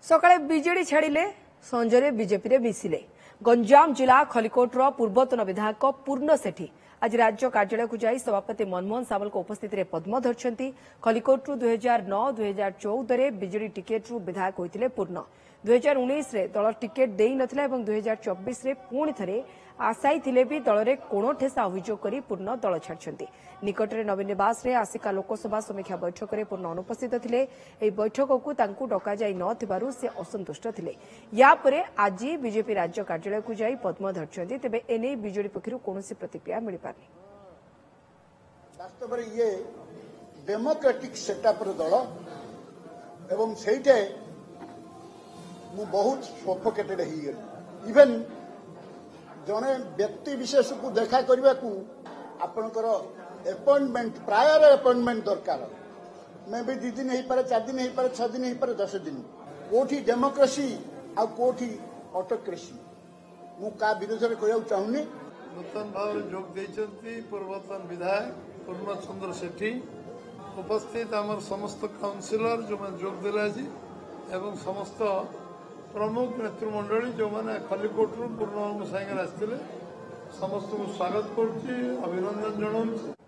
सकाळे BJD छाड़िले Sanjay BJP रे मिसिले। गंजाम जिला खलिकोटर पूर्वतन विधायक पूर्ण सेठी आज राज्य कार्यालय को जाई सभापति मनमोहन सामल को उपस्थित रे पद्म धरछंती। खलिकोटरू 2009-2014 रे बीजेडी टिकेट रु विधायक होइतिले पूर्ण। 2019 रे दल टिकेट देई नथिला एवं 2024 रे पुणी थरे आशायी थिले भी दल रे कोण ठेसा अभियोग करी पूर्ण दल छाड़छंती। निकटरे नवीन निवास रे आसिका लोकसभा समीक्षा बैठक रे पूर्ण अनुपस्थित थिले। एही बैठक को तांकू डका जाई नथिबारु से असंतुष्ट थिले। या परे आज बीजेपी राज्य कार्यालय को जाई पद्म धरछंती। तेबे एने बीजेडी पक्षरु कोनोसी प्रतिक्रिया मिलि पारनी। वास्तव में ये डेमोक्रेटिक सेटअप दल एवं सेठे मु बहुत सफोकेटेड इवेन जने व्यक्ति विशेष को देखा करने को आपणकर अपॉइंटमेंट प्रायर अपॉइंटमेंट दरकार मे भी 2 दिन हो पारे 4 दिन हो पारे 6 दिन हो पारे 10 दिन कोठी डेमोक्रेसी आ कोठी ऑटोक्रेसी मु का विरोध में कहू चाहूनी। नूतन भाव जोग देइछंती पूर्वतन विधायक पूर्ण चंद्र सेठी उपस्थित आमर समस्त काउंसिलर जो मैं जोग देला जी एवं समस्त प्रमुख नेतृमंडली जो मैंने खलिकोटरू पूर्ण साइंगर आसते समस्त को स्वागत करुच्ची अभिनंदन जनाऊँ।